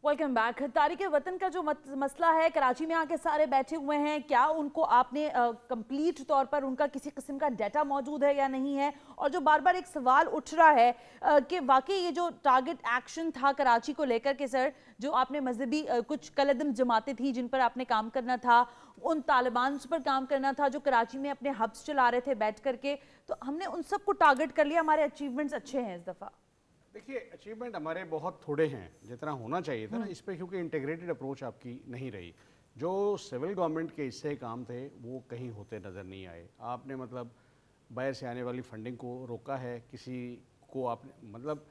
Welcome back. Tariq वतन का जो मसला है, कराची में आके सारे बैठे हुए हैं, क्या उनको आपने कंप्लीट तौर पर उनका किसी किस्म का डाटा मौजूद है या नहीं है? और जो बार बार एक सवाल उठ रहा है कि वाकई ये जो टारगेट एक्शन था कराची को लेकर के सर, जो आपने मजहबी कुछ कलदम जमातें थी जिन पर आपने काम करना था, उन तालिबान पर काम करना था जो कराची में अपने हब्स चला रहे थे बैठ करके, तो हमने उन सबको टारगेट कर लिया। हमारे अचीवमेंट्स अच्छे हैं इस दफ़ा। देखिए, अचीवमेंट हमारे बहुत थोड़े हैं जितना होना चाहिए था ना इस पे, क्योंकि इंटीग्रेटेड अप्रोच आपकी नहीं रही। जो सिविल गवर्नमेंट के हिस्से काम थे वो कहीं होते नज़र नहीं आए। आपने मतलब बाहर से आने वाली फंडिंग को रोका है, किसी को आपने मतलब,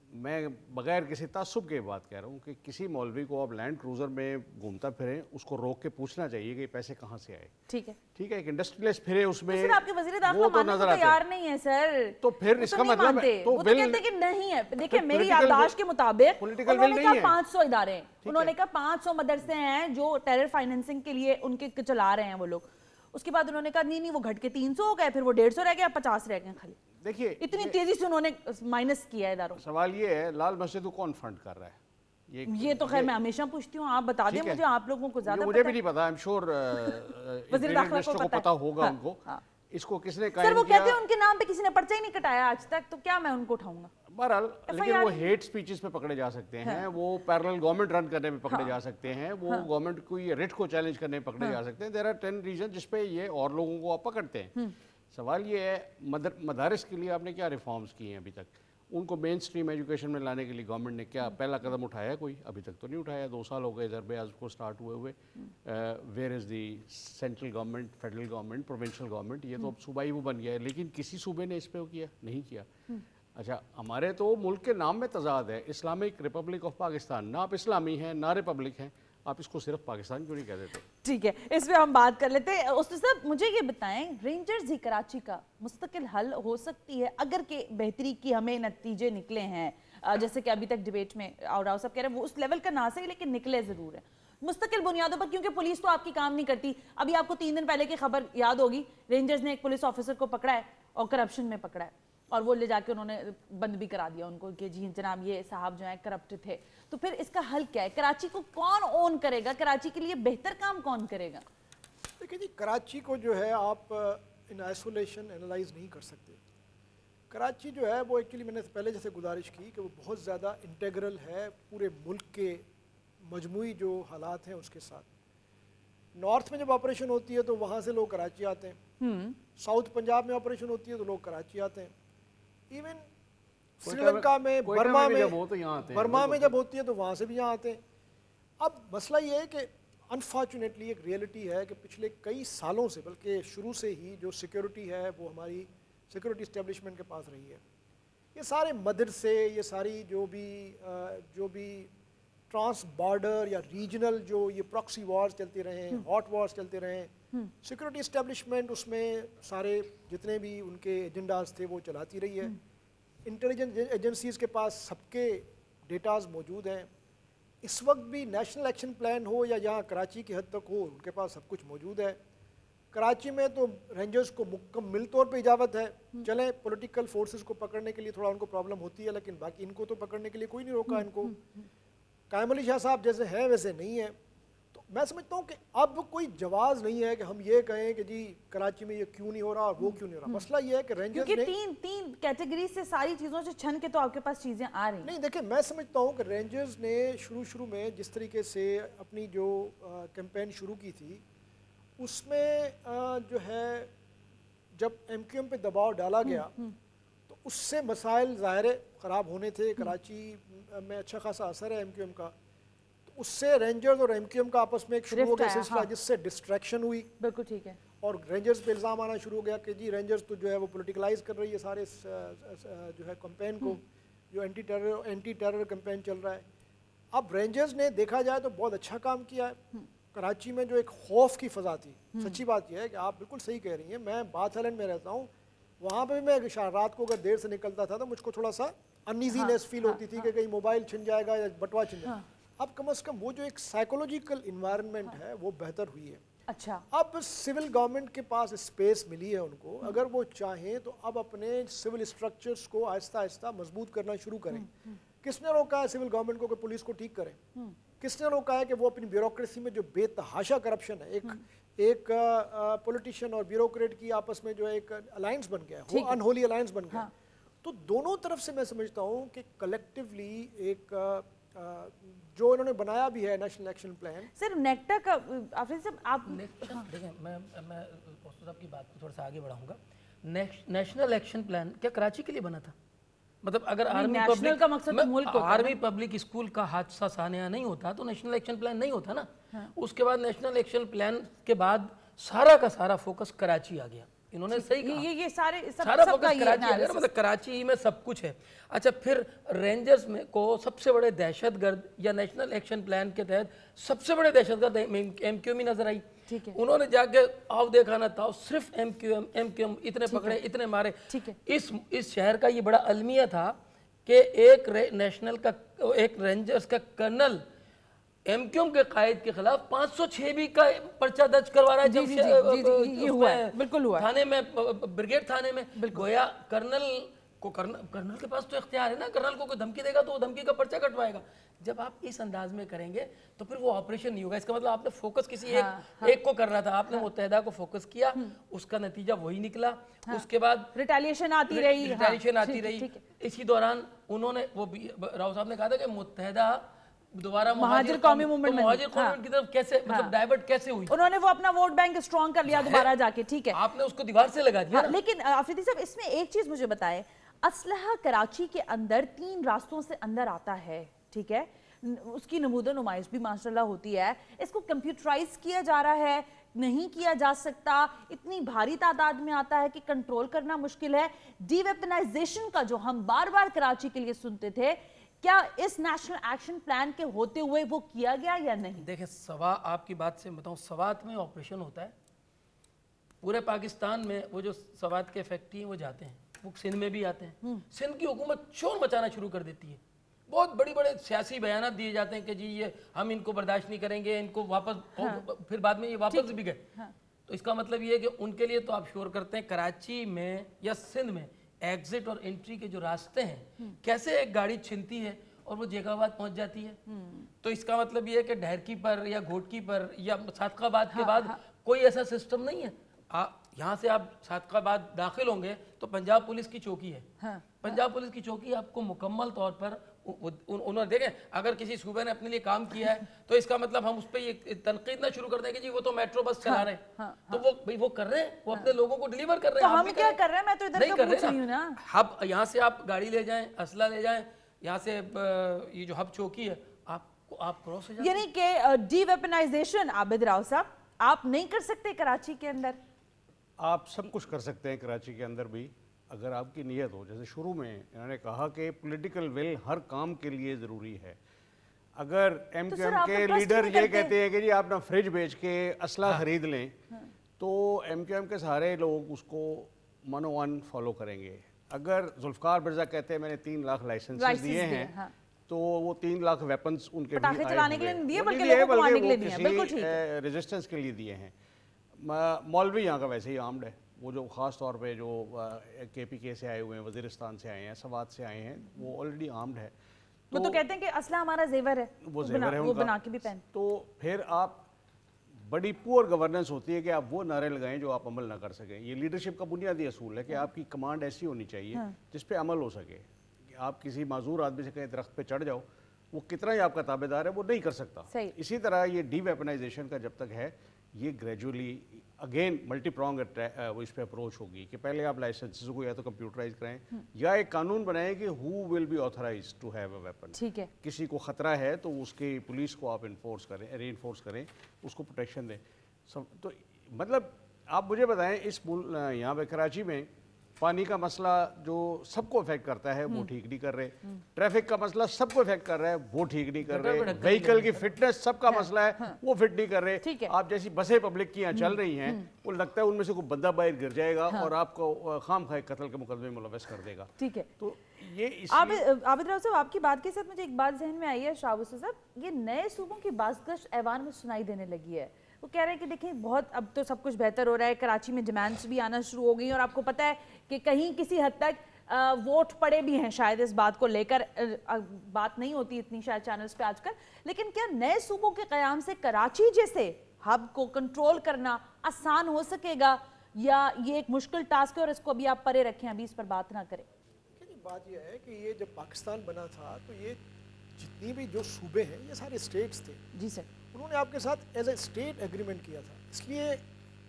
मैं बगैर किसी तासुब के बात कह रहा हूँ कि किसी मौलवी को आप लैंड क्रूज़र में घूमता फिरें, उसको रोक के पूछना चाहिए कि पैसे कहाँ से आए। ठीक है, ठीक है, एक इंडस्ट्रियलिस्ट फिरे उसमें, तो आपके वज़ीर दाखिला वो तो मानने को तैयार नहीं है सर। तो फिर इसका मतलब तो वो तो कहते हैं कि नहीं है। देखिए, मेरी याददाश्त के मुताबिक उन्होंने कहा 500 इदारे हैं, उन्होंने कहा 500 मदरसे हैं जो टेरर फाइनेंसिंग के लिए उनके चला रहे हैं वो लोग। उसके बाद उन्होंने कहा नहीं वो घट के 300 हो गए, फिर वो 150 रह गया, 50 रह गए खाली। देखिए, इतनी तेजी से उन्होंने माइनस किया है इदारों। सवाल ये है, लाल मस्जिद को कौन फंड कर रहा है? ये तो खैर मैं हमेशा पूछती हूँ, आप बता दें मुझे, आप लोगों को ज्यादा मुझे भी नहीं पता। आई एम श्योर वज़ीर दाखिला को पता होगा उनको। इसको किसने कायम किया? सर वो कहते हैं उनके नाम पे किसी ने पर्चा ही नहीं कटाया आज तक, तो क्या मैं उनको उठाऊंगा? बहरहाल, लेकिन वो हेट स्पीचेस पे पकड़े जा सकते हैं, वो पैरेलल गवर्नमेंट रन करने में पकड़े जा सकते हैं, वो गवर्नमेंट को ये रिट को चैलेंज करने में पकड़े जा सकते हैं। देयर आर 10 रीजन जिस पे ये और लोगों को आप पकड़ते हैं। सवाल ये है, मदारिस के लिए आपने क्या रिफॉर्म्स किए हैं अभी तक? उनको मेन स्ट्रीम एजुकेशन में लाने के लिए गवर्नमेंट ने क्या पहला कदम उठाया है? कोई अभी तक तो नहीं उठाया। 2 साल हो गए ज़रबे आज को स्टार्ट हुए। Where is the central government, federal government, provincial government? ये तो अब सूबाई वो बन गया है, लेकिन किसी सूबे ने इस पर किया नहीं किया। अच्छा, हमारे तो मुल्क के नाम में तजाद है, इस्लामिक रिपब्लिक ऑफ पाकिस्तान, ना आप इस्लामी हैं ना रिपब्लिक हैं, आप इसको सिर्फ पाकिस्तान क्यों नहीं कह देते? ठीक है, इस पे हम बात कर लेते हैं। उस्ताद साहब मुझे ये बताएं, रेंजर्स ही कराची का मुस्तकिल हल हो सकती है अगर के बेहतरी की हमें नतीजे निकले हैं, जैसे कि अभी तक डिबेट में और राव साहब कह रहे हैं वो उस लेवल का ना सही लेकिन निकले जरूर है मुस्तकिल बुनियादों पर, क्योंकि पुलिस तो आपकी काम नहीं करती। अभी आपको 3 दिन पहले की खबर याद होगी, रेंजर्स ने एक पुलिस ऑफिसर को पकड़ा है और करप्शन में पकड़ा है, और वो ले जाके उन्होंने बंद भी करा दिया उनको कि जी जनाब ये साहब जो है करप्ट थे। तो फिर इसका हल क्या है? कराची को कौन ओन करेगा? कराची के लिए बेहतर काम कौन करेगा? देखिए जी, कराची को जो है आप इन आइसोलेशन एनालाइज नहीं कर सकते। कराची जो है वो एक्चुअली, मैंने पहले जैसे गुजारिश की कि वो बहुत ज़्यादा इंटेग्रल है पूरे मुल्क के मजमूई जो हालात हैं उसके साथ। नॉर्थ में जब ऑपरेशन होती है तो वहाँ से लोग कराची आते हैं, साउथ पंजाब में ऑपरेशन होती है तो लोग कराची आते हैं, इवन श्रीलंका में, बर्मा में जब होती है तो वहाँ से भी यहाँ आते हैं। अब मसला ये है कि अनफॉर्चुनेटली एक रियलिटी है कि पिछले कई सालों से, बल्कि शुरू से ही जो सिक्योरिटी है वो हमारी सिक्योरिटी इस्टेब्लिशमेंट के पास रही है। ये सारे मदरसे, ये सारी जो भी ट्रांस बॉर्डर या रीजनल जो ये प्रॉक्सी वॉर्स चलते रहे हैं, हॉट वॉर्स चलते रहे हैं, सिक्योरिटी इस्टेब्लिशमेंट उसमें सारे जितने भी उनके एजेंडाज थे वो चलाती रही है। इंटेलिजेंस एजेंसीज़ के पास सबके डेटाज मौजूद हैं। इस वक्त भी नेशनल एक्शन प्लान हो या यहाँ कराची की हद तक हो, उनके पास सब कुछ मौजूद है। कराची में तो रेंजर्स को मुकम्मल तौर पे इजाज़त है, चलें पॉलिटिकल फोर्सेस को पकड़ने के लिए थोड़ा उनको प्रॉब्लम होती है, लेकिन बाकी इनको तो पकड़ने के लिए कोई नहीं रोका इनको। कायम अली शाह साहब जैसे हैं वैसे नहीं है। तो मैं समझता हूँ कि अब कोई जवाब नहीं है कि हम ये कहें कि जी कराची में ये क्यों नहीं हो रहा और वो क्यों नहीं हो रहा। मसला ये है कि रेंजर्स ने तीन कैटेगरी से सारी चीज़ों से छन के तो आपके पास चीज़ें आ रही हैं। नहीं, देखिए मैं समझता हूँ कि रेंजर्स ने शुरू में जिस तरीके से अपनी जो कैंपेन शुरू की थी उसमें जो है जब MQM पे दबाव डाला गया तो उससे मसाइल ज़ाहिर ख़राब होने थे। कराची में अच्छा खासा असर है MQM का, तो उससे रेंजर्स और MQM का आपस में एक शुरू हो गया सिलसिला, जिससे डिस्ट्रैक्शन हुई। बिल्कुल ठीक है। और रेंजर्स पे इल्ज़ाम आना शुरू हो गया कि जी रेंजर्स तो जो है वो पोलिटिकलाइज कर रही है सारे जो है कैंपेन को, जो एंटी टेरर कैंपेन चल रहा है। अब रेंजर्स ने देखा जाए तो बहुत अच्छा काम किया है। कराची में जो एक खौफ की फ़ज़ा थी, सच्ची बात यह है कि आप बिल्कुल सही कह रही हैं। मैं बाथ आइलैंड में रहता हूँ, वहाँ पे भी मैं रात को अगर देर से निकलता था तो मुझको थोड़ा सा अनईजीनेस फील होती थी कि कहीं मोबाइल छिन जाएगा या बटवा छिन जाएगा। अब कम से कम वो जो एक साइकोलॉजिकल इन्वायरमेंट है वो बेहतर हुई है। अच्छा, अब सिविल गवर्नमेंट के पास स्पेस मिली है उनको, अगर वो चाहें तो अब अपने सिविल स्ट्रक्चर्स को आहिस्ता आहिस्ता मजबूत करना शुरू करें। किसने रोका है सिविल गवर्नमेंट को कि पुलिस को ठीक करें? किसने रोका है कि वो अपनी ब्यूरोक्रेसी में जो बेतहाशा करप्शन है, एक पॉलिटिशियन और ब्यूरोक्रेट की आपस में जो एक अलायंस बन गया है, वो अनहोली अलायंस बन गया है। तो दोनों तरफ से मैं समझता हूँ कि कलेक्टिवली एक जो इन्होंने बनाया भी है national action plan. Sir NACTA का आफरीदी साहब आप देखिए, मैं ओस्ताद साहब की बात को थोड़ा सा आगे बढ़ाऊंगा। नेशनल एक्शन प्लान क्या कराची के लिए बना था? मतलब अगर आर्मी नेशनल का मकसद तो मुल्क होता है आर्मी पब्लिक स्कूल का हादसा सानिया नहीं होता तो नेशनल एक्शन प्लान नहीं होता ना। उसके बाद नेशनल एक्शन प्लान के बाद सारा का सारा फोकस कराची आ गया। इन्होंने सही कहा, ये सारे सारा सबका फोकस ये कराची आ गया, analysis। मतलब कराची ही में सब कुछ है। अच्छा, फिर रेंजर्स में को सबसे बड़े दहशतगर्द या नेशनल एक्शन प्लान के तहत सबसे बड़े दहशतगर्द एमक्यूएम ही नजर आई। ठीक है। उन्होंने जाके आओ देखा ना था, सिर्फ एमक्यूएम इतने पकड़े इतने मारे। ठीक है। इस शहर का ये बड़ा अलमिया था कि एक नेशनल का एक रेंजर्स का कर्नल एमक्यूएम के कायद के खिलाफ 506 भी का पर्चा दर्ज करवा रहा है। जब ये हुआ है, बिल्कुल हुआ है। थाने में, ब्रिगेड थाने में गोया कर्नल के पास तो इख्तियार है ना, कर्नल को कोई धमकी देगा तो वो धमकी का पर्चा कटवाएगा। जब आप इस अंदाज में करेंगे तो फिर वो ऑपरेशन नहीं होगा। इसका मतलब आपने फोकस किसी एक को कर रहा था, आपने मुत्तहिदा को फोकस किया, उसका नतीजा वही निकला। उसके बाद रिटेलिएशन आती रही। इसी दौरान उन्होंने राव साहब ने कहा था कि मुत्तहिदा दोबारा महाजिर कौमी मूवमेंट की तरफ कैसे मतलब डाइवर्ट कैसे हुई। उन्होंने वो अपना वोट बैंक स्ट्रॉन्ग कर लिया दोबारा जाके। ठीक है, आपने उसको दीवार से लगा दिया। लेकिन आफरीदी साहब इसमें एक चीज मुझे बताएं, असलहा कराची के अंदर 3 रास्तों से अंदर आता है, ठीक है, उसकी नमूदो नुमाइश भी माशाल्लाह होती है। इसको कंप्यूटराइज किया जा रहा है, नहीं किया जा सकता, इतनी भारी तादाद में आता है कि कंट्रोल करना मुश्किल है। डीवेपनाइजेशन का जो हम बार बार कराची के लिए सुनते थे, क्या इस नेशनल एक्शन प्लान के होते हुए वो किया गया या नहीं? देखिए, आपकी बात से बताऊं, सवात में ऑपरेशन होता है पूरे पाकिस्तान में। वो जो सवात के फैक्ट्री हैं वो जाते हैं, वो सिंध में भी आते हैं। सिंध की हुकूमत शोर मचाना शुरू कर देती है, बहुत बड़े सियासी बयान दिए जाते हैं कि जी ये हम इनको बर्दाश्त नहीं करेंगे, इनको वापस फिर बाद में ये वापस भी गए। तो इसका मतलब ये है कि उनके लिए तो आप शोर करते हैं। कराची में या सिंध में एग्जिट और एंट्री के जो रास्ते हैं, कैसे एक गाड़ी छिनती है और वो जेगाबाद पहुंच जाती है। तो इसका मतलब ये है कि ढहरकी पर या घोटकी पर या सादकाबाद के बाद कोई ऐसा सिस्टम नहीं है। यहाँ से आप सादकाबाद दाखिल होंगे तो पंजाब पुलिस की चौकी है। पंजाब पुलिस की चौकी आपको मुकम्मल तौर पर उन्होंने देखें, अगर किसी सूबे ने अपने लिए काम किया है तो इसका मतलब हम उस पर ये तनकीद ना शुरू कर दें कि जी वो तो मेट्रो बस चला रहे हैं। तो वो कर रहे हैं, वो अपने लोगों को डिलीवर कर रहे हैं। तो हम क्या कर रहे हैं? मैं तो इधर का पूछ रही हूं ना। हब यहाँ से आप गाड़ी ले जाएं, असला ले जाएं, यहाँ से ये जो हब चौकी है आप क्रॉस हो जाए। यानी कि डीवेपनाइजेशन आबिद राव साहब आप नहीं कर सकते कराची के अंदर? आप सब कुछ कर सकते हैं कराची के अंदर भी, अगर आपकी नीयत हो। जैसे शुरू में इन्होंने कहा कि पॉलिटिकल विल हर काम के लिए ज़रूरी है। अगर एमक्यूएम के लीडर ये कहते हैं कि जी आप ना फ्रिज बेच के असला खरीद लें, तो एमक्यूएम के सारे लोग उसको मनोवन फॉलो करेंगे। अगर जुल्फकार मिर्जा कहते हैं मैंने 3 लाख लाइसेंस दिए हैं, तो वो 3 लाख वेपन्स उनके पटाखे चलाने के लिए नहीं दिए, बल्कि लोगों को मारने के लिए दिए हैं। बिल्कुल ठीक है, रेजिस्टेंस के लिए दिए हैं। मौलवी यहाँ का वैसे ही आर्म्ड है, वो जो ख़ास तौर पे जो KPK से आए हुए हैं, वज़ीरिस्तान से आए हैं, सवात से आए हैं, वो ऑलरेडी आर्म्ड है। वो तो कहते हैं कि असला हमारा जेवर है, वो जेवर है वो बना के भी पहन। तो फिर आप बड़ी पुअर गवर्नेंस होती है कि आप वो नारे लगाएं जो आप अमल ना कर सकें। ये लीडरशिप का बुनियादी असूल है कि आपकी कमांड ऐसी होनी चाहिए जिस पे अमल हो सके। कि आप किसी माजूर आदमी से कहें दरख्त पे चढ़ जाओ, वो कितना ही आपका ताबेदार है वो नहीं कर सकता। इसी तरह ये डीवेपनाइजेशन का जब तक है, ये ग्रेजुअली अगेन मल्टी प्रॉन्ग इस पे अप्रोच होगी कि पहले आप लाइसेंसेस को या तो कंप्यूटराइज कराएं या एक कानून बनाएं कि who will be authorised to have a weapon. ठीक है, किसी को खतरा है तो उसकी पुलिस को आप इन्फोर्स करें, रीइंफोर्स करें, उसको प्रोटेक्शन दें। सब तो मतलब आप मुझे बताएं, इस यहाँ पे कराची में पानी का मसला जो सबको अफेक्ट करता है वो ठीक नहीं कर रहे, ट्रैफिक का मसला सबको अफेक्ट कर रहा है वो ठीक नहीं कर रहे, व्हीकल की फिटनेस सबका मसला है वो फिट नहीं कर रहे। आप जैसी बसें पब्लिक की यहाँ चल रही हैं, वो लगता है उनमें से कोई बंदा बाहर गिर जाएगा और आपको खाम खाए कत्ल के मुकदमे में मुलव्वस कर देगा। ठीक है, तो ये आबिद राव साहब आपकी बात के साथ मुझे एक बात जहन में आई है, शाहबूस साहब, ये नए सूबों की बाज़गश्त ऐवान में सुनाई देने लगी है। वो कह रहे हैं कि देखिए बहुत अब तो सब कुछ बेहतर हो रहा है, कराची में डिमांड्स भी आना शुरू हो गई और आपको पता है कि कहीं किसी हद तक वोट पड़े भी हैं शायद इस बात को लेकर, बात नहीं होती इतनी शायद चैनल्स पे आजकल, लेकिन क्या नए सूबों के कयाम से कराची जैसे हब को कंट्रोल करना आसान हो सकेगा, या ये एक मुश्किल टास्क है और इसको अभी आप परे रखें, अभी इस पर बात ना करें? बात यह है कि ये जब पाकिस्तान बना था तो ये जितनी भी जो सूबे हैं ये सारे स्टेट्स थे जी सर, उन्होंने आपके साथ एज ए स्टेट एग्रीमेंट किया था। इसलिए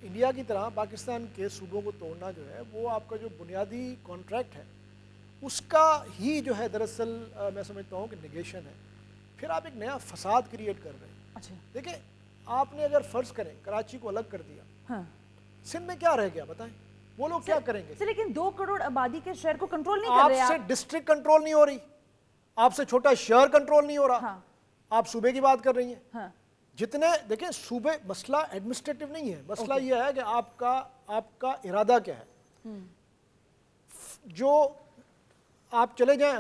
इंडिया की तरह पाकिस्तान के सूबों को तोड़ना जो है वो आपका जो बुनियादी कॉन्ट्रैक्ट है उसका ही जो है दरअसल मैं समझता हूँ कि नेगेशन है। फिर आप एक नया फसाद क्रिएट कर रहे हैं। अच्छा देखिए आपने अगर फ़र्ज़ करें कराची को अलग कर दिया, हाँ सिंध में क्या रह गया बताएं, वो लोग क्या करेंगे? सर लेकिन 2 करोड़ आबादी के शहर को कंट्रोल नहीं कर रहे आपसे आप। डिस्ट्रिक्ट कंट्रोल नहीं हो रही, आपसे छोटा शहर कंट्रोल नहीं हो रहा, हाँ। आप सूबे की बात कर रही हैं। हाँ। जितने देखें सूबे, मसला एडमिनिस्ट्रेटिव नहीं है, मसला यह है कि आपका इरादा क्या है। जो आप चले जाएं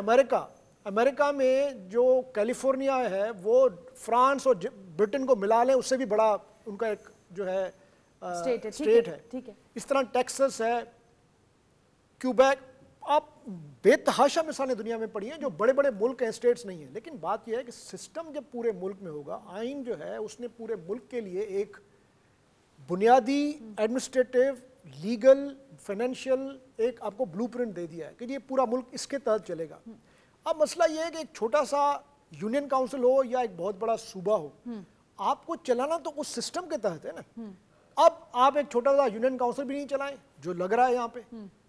अमेरिका में जो कैलिफोर्निया है वो फ्रांस और ब्रिटेन को मिला लें उससे भी बड़ा उनका एक जो है स्टेट है। ठीक है। इस तरह टेक्सास है, क्यूबेक, आप बेतहाशा मिसालें दुनिया में पड़ी हैं जो बड़े बड़े मुल्क हैं, स्टेट्स नहीं हैं। लेकिन बात यह है कि सिस्टम जब पूरे मुल्क में होगा, आइन जो है उसने पूरे मुल्क के लिए एक बुनियादी एडमिनिस्ट्रेटिव, लीगल, फाइनेंशियल एक आपको ब्लूप्रिंट दे दिया है कि ये पूरा मुल्क इसके तहत चलेगा। अब मसला ये है कि एक छोटा सा यूनियन काउंसिल हो या एक बहुत बड़ा सूबा हो, आपको चलाना तो उस सिस्टम के तहत है ना। अब आप एक छोटा सा यूनियन काउंसिल भी नहीं चलाएं जो लग रहा है यहाँ पे,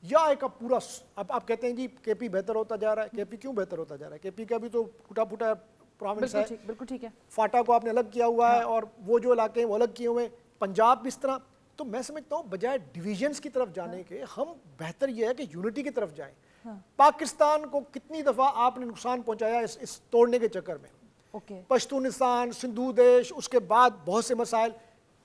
या एक पूरा आप कहते हैं जी केपी बेहतर होता जा रहा है। केपी क्यों बेहतर होता जा रहा है? केपी का भी तो फूटा फूटा प्रोविंस है, बिल्कुल ठीक है। फाटा को आपने अलग किया हुआ है और वो जो इलाके हैं वो अलग किए हुए हैं, पंजाब भी इस तरह। तो मैं समझता हूँ बजाय डिविजन्स की तरफ जाने के हम बेहतर ये है कि यूनिटी की तरफ जाएं। पाकिस्तान को कितनी दफ़ा आपने नुकसान पहुंचाया इस तोड़ने के चक्कर में। पश्तूनिस्तान, सिंधु देश, उसके बाद बहुत से मसाइल,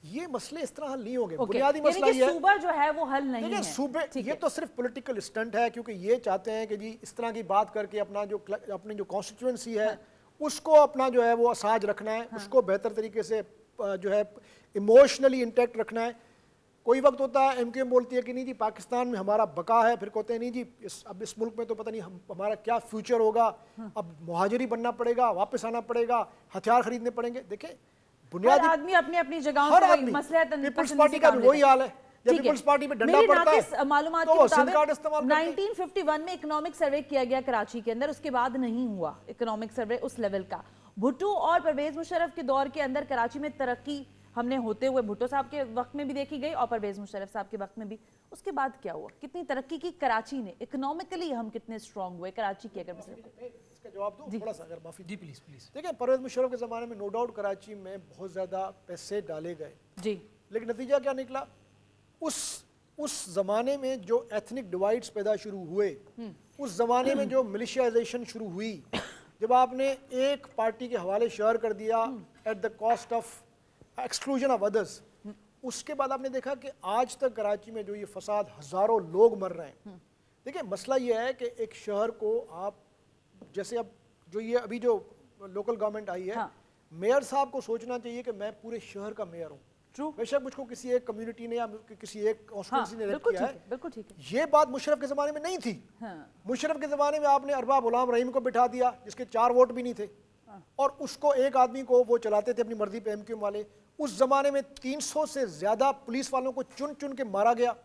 ये मसले इस तरह हल नहीं होंगे। बुनियादी मसला ये है सूबा जो है वो हल नहीं है। सूबे ये तो सिर्फ पॉलिटिकल स्टंट है, क्योंकि ये चाहते हैं कि जी इस तरह की बात करके अपनी जो कॉन्स्टिट्यूएंसी है उसको अपना जो है वो असाज रखना है, उसको बेहतर तरीके से जो है इमोशनली इंटैक्ट रखना है। कोई वक्त होता है एमक्यूएम बोलती है कि नहीं जी पाकिस्तान में हमारा बका है, फिर कहते हैं नहीं जी अब इस मुल्क में तो पता नहीं हमारा क्या फ्यूचर होगा, अब मुहाजिरी बनना पड़ेगा, वापस आना पड़ेगा, हथियार खरीदने पड़ेंगे। देखें बुनियादी आदमी अपनी अपनी जगहों हर से आदमी, पीपल्स पार्टी का भी वही हाल है। जब पीपल्स पार्टी पे डंडा पड़ता है मालूमात तो के वो सिम कार्ड मुताबिक इस्तेमाल करते हैं। 1951 में इकोनॉमिक सर्वे किया गया कराची के अंदर, उसके बाद नहीं हुआ इकोनॉमिक सर्वे उस लेवल का। भुट्टो और परवेज मुशर्रफ के दौर के अंदर कराची में तरक्की हमने होते हुए भुट्टो साहब के वक्त में भी देखी गई और परवेज मुशर्रफ साहब के वक्त में भी। उसके बाद क्या हुआ? कितनी तरक्की की कराची ने? इकोनॉमिकली हम कितने स्ट्रांग हुए कराची के? अगर इसका जवाब दूं थोड़ा सा, अगर माफी जी प्लीज प्लीज। देखिए परवेज मुशर्रफ के ज़माने में नो डाउट कराची में बहुत ज़्यादा पैसे डाले गए जी, लेकिन नतीजा क्या निकला? उस ज़माने में जो एथनिक डिवाइड्स पैदा शुरू हुए, उस ज़माने में जो मिलिशियाइजेशन शुरू हुई, जब आपने एक पार्टी के हवाले शहर कर दिया at the cost of exclusion of others, उसके बाद आपने देखा कि आज तक कराची में जो ये फसाद, हज़ारों लोग मर रहे हैं। देखिए मसला ये है कि एक शहर को आप जैसे अब जो ये अभी जो लोकल गवर्नमेंट आई है, हाँ। मेयर साहब को सोचना चाहिए कि मैं पूरे शहर का मेयर हूँ। ट्रू, बेशक मुझको किसी एक कम्युनिटी ने या किसी एक कॉन्स्टिट्यूंसी ने इलेक्ट बिल्कुल किया ठीक है, बिल्कुल ठीक है। ये बात मुशर्रफ के ज़माने में नहीं थी। हाँ। मुशर्रफ के ज़माने में आपने अरबाब गुलाम रहीम को बिठा दिया जिसके 4 वोट भी नहीं थे, और उसको एक आदमी को वो चलाते थे अपनी मर्जी पे एमक्यूएम वाले। उस जमाने में 300 से ज्यादा पुलिस वालों को चुन चुन के मारा गया।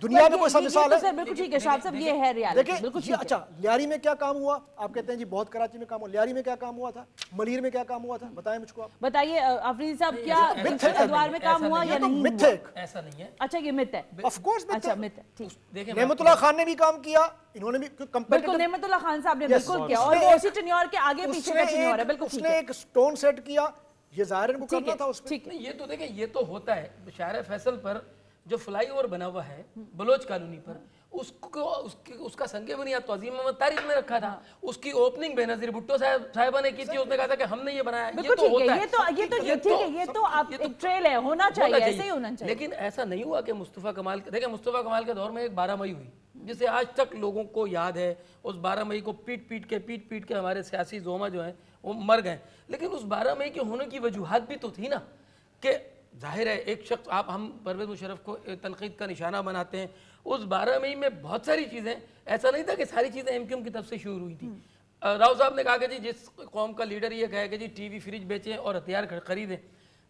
दुनिया में कोई सा मिसाल तो है? सर बिल्कुल ठीक है शाह साहब, ये है रियलिटी, बिल्कुल देखिए ठीक है। अच्छा लियारी में क्या काम हुआ? आप कहते हैं जी बहुत कराची में काम हुआ, लियारी में क्या काम हुआ था, मलीर में क्या काम हुआ था, बताएं मुझको आप। बताइए अफरीदी साहब, क्या मिथ है, अदवार में काम हुआ या तो नहीं मिथ हुआ? है। ऐसा नहीं है। अच्छा ये मिथ है, ऑफ कोर्स मिथ अच्छा है। मिथ है, ठीक। देखिए नेमतुल्लाह खान ने भी काम किया, इन्होंने भी बिल्कुल कंपेटिटिव, नेमतुल्लाह खान साहब ने Yes, बिल्कुल किया, और उसने वो एक- उसी टेन्योर के आगे पीछे का टेन्योर है, बिल्कुल ठीक उसने है, एक स्टोन सेट किया, ये जाहिर है इनको ठीक करना था है, उसमें। ठीक है। नहीं, ये तो देखें, ये तो होता है। शायर फैसल पर जो फ्लाईओवर बना हुआ है बलोच कॉलोनी पर, उसका संगे बुनियाद तो अजीम मोहम्मद तारिक ने रखा था। उसकी ओपनिंग बेनजीर भुट्टो साहिबा ने की थी। उसने कहा था कि हमने ये बनाया। ये बिल्कुल तो ठीक होता है, है। ये ठीक है, ये तो आप एक ट्रेल है, होना चाहिए, ऐसे ही होना चाहिए। लेकिन ऐसा नहीं हुआ कि मुस्तफ़ा कमाल, देखिए मुस्तफ़ा कमाल के दौर में एक 12 मई हुई जिसे आज तक लोगों को याद है। उस 12 मई को पीट पीट के हमारे सियासी जोमा जो हैं वो मर गए। लेकिन उस 12 मई के होने की वजूहत भी तो थी ना, कि ظاہر ہے ایک شخص ہم پرویز مشرف کو تنقید کا نشانہ بناتے ہیں، اس 12 مئی میں بہت ساری چیزیں، ایسا نہیں تھا کہ ساری چیزیں ایم کیو ایم کی طرف سے شروع ہوئی تھی. راؤ صاحب نے کہا کہ جی جس قوم کا لیڈر یہ کہے کہ جی ٹی وی فریج بیچیں اور ہتھیار خریدیں،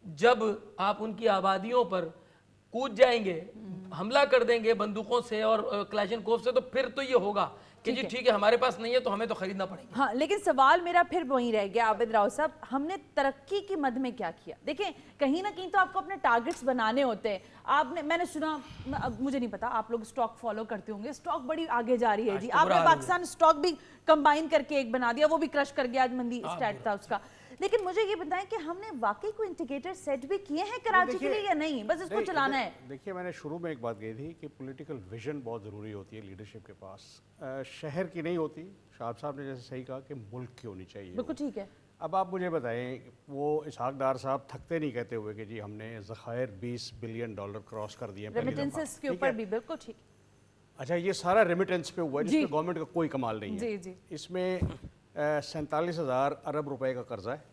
جب آپ ان کی آبادیوں پر کود جائیں گے، حملہ کر دیں گے بندوقوں سے اور کلاشنکوف سے، تو پھر تو یہ ہوگا کہ جی ٹھیک ہے ہمارے پاس نہیں ہے تو ہمیں تو خریدنا پڑے گا. ہاں لیکن سوال میرا پھر وہیں رہ گیا عابد راؤ صاحب، ہم نے ترقی کی مد میں کیا کیا؟ دیکھیں کہیں نہ کہیں تو آپ کو اپنے ٹارگٹس بنانے ہوتے ہیں. آپ نے، میں نے سنا، مجھے نہیں پتا آپ لوگ سٹاک فالو کرتے ہوں گے، سٹاک بڑی آگے جا رہی ہے جی. آپ نے پاکستان سٹاک بھی کمبائن کر کے ایک بنا دیا، وہ بھی کرش کر گیا، آج مندی اسٹارٹ تھا اس کا. لیکن مجھے یہ بتائیں کہ ہم نے واقعی کوئی انڈیکیٹر سیٹ بھی کیے ہیں کراچی کے لیے یا نہیں، بس اس کو چلانا ہے؟ دیکھیے میں نے شروع میں ایک بات کہی تھی کہ پولیٹیکل ویژن بہت ضروری ہوتی ہے لیڈرشپ کے پاس، شہر کی نہیں ہوتی. شہاب صاحب نے جیسے صحیح کہا کہ ملک کی ہونی چاہیے. بالکل ٹھیک ہے. اب آپ مجھے بتائیں، وہ اسحاق ڈار صاحب تھکتے نہیں کہتے ہوئے کہ جی ہم نے ذخائر $20 بلین کراس کر دیے ریمیٹنسز کے اوپر بھی. بالکل ٹھیک. اچھا یہ سارا ریمیٹنس پہ ہوا ہے جس میں گورنمنٹ کا کوئی کمال نہیں ہے. جی جی. اس میں 47,000 ارب روپے کا قرضہ ہے،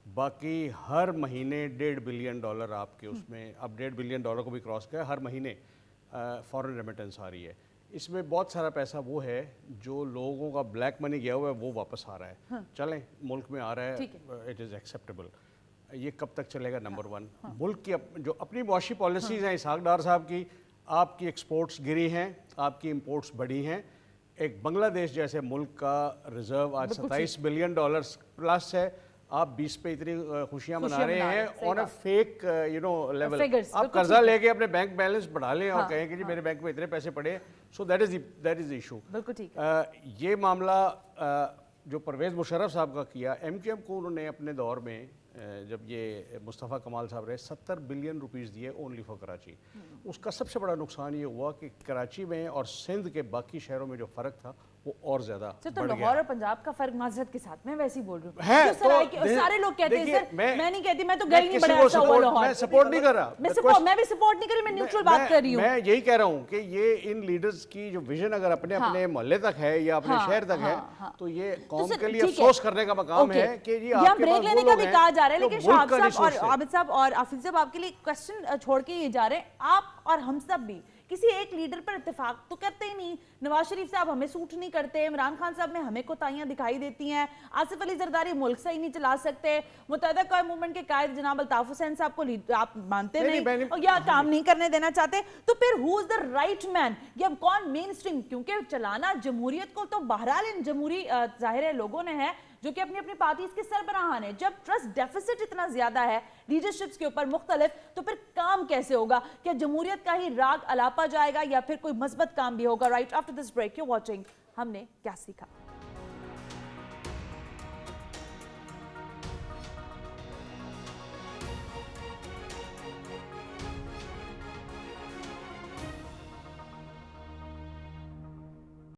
باقی ہر مہینے $1.5 بلین آپ کے اس میں، اب $1.5 بلین کو بھی کراس کیا، ہر مہینے فورن ریمیٹنس آ رہی ہے. اس میں بہت سارا پیسہ وہ ہے جو لوگوں کا بلیک منی گیا ہوا ہے وہ واپس آ رہا ہے. چلیں ملک میں آ رہا ہے، اٹ از ایکسیپٹیبل. یہ کب تک چلے گا؟ نمبر 1 ملک کی جو اپنی معاشی پالیسیز ہیں اسحاق ڈار صاحب کی، آپ کی ایکسپورٹس گری ہیں، آپ کی امپورٹس بڑھی ہیں. ایک بنگلہ دیش جیسے ملک کا ریزرو آج $27 بلین پلس ہے، آپ 20 پہ اتنی خوشیاں منا رہے ہیں آن اے فیک لیول. آپ قرضہ لے کے اپنے بینک بیلنس بڑھا لیں اور کہیں کہ جی میرے بینک میں اتنے پیسے پڑے. So that is the issue. یہ معاملہ جو پرویز مشرف صاحب کا کیا، ایم کیو ایم کو انہوں نے اپنے دور میں جب یہ مصطفیٰ کمال صاحب رہے $70 بلین دیے اونلی فار کراچی. اس کا سب سے بڑا نقصان یہ ہوا کہ کراچی میں اور سندھ کے باقی شہروں میں جو فرق تھا وہ اور زیادہ بڑھ گیا. لاہور اور پنجاب کا فرق معذرت کے ساتھ میں ویسے ہی بول رہا ہوں. سارے لوگ کہتے ہیں سر میں نہیں کہتی، میں تو گئی نہیں بڑا ایسا ہوا لاہور. میں سپورٹ نہیں کر رہا، میں بھی سپورٹ نہیں کر رہی، میں نیوٹرل بات کر رہی ہوں. میں یہی کہہ رہا ہوں کہ یہ ان لیڈرز کی جو ویژن اگر اپنے اپنے محلے تک ہے یا اپنے شہر تک ہے تو یہ قوم کے لیے افسوس کرنے کا مقام ہے کہ جی آپ کے بریک لینے کا بھی کہا جا رہا ہے. لیکن شہاب صاحب اور عابد صاحب اور حافظ صاحب آپ کے لیے کوسچن چھوڑ کے یہ جا رہے ہیں، آپ اور ہم سب بھی کسی ایک لیڈر پر اتفاق تو کرتے ہی نہیں. نواز شریف صاحب ہمیں سوٹ نہیں کرتے، عمران خان صاحب میں ہمیں کوتاہیاں دکھائی دیتی ہیں، آصف علی زرداری ملک صحیح نہیں چلا سکتے، متحدہ قوم موومنٹ کے قائد جناب الطاف حسین صاحب کو آپ مانتے نہیں یا کام نہیں کرنے دینا چاہتے. تو پھر ہو از دا رائٹ مین، یا کون مین اسٹریم؟ کیونکہ چلانا جمہوریت کو تو بہرحال ان جمہوری ظاہر لوگوں نے ہے جو کہ اپنی اپنی پارٹیز کے سربراہان ہیں. جب ٹرسٹ ڈیفیسٹ اتنا زیادہ ہے لیڈرشپس کے اوپر مختلف، تو پھر کام کیسے ہوگا؟ کیا جمہوریت کا ہی راگ الاپا جائے گا یا پھر کوئی مثبت کام بھی ہوگا؟ Right after this break you watching ہم نے کیا سیکھا.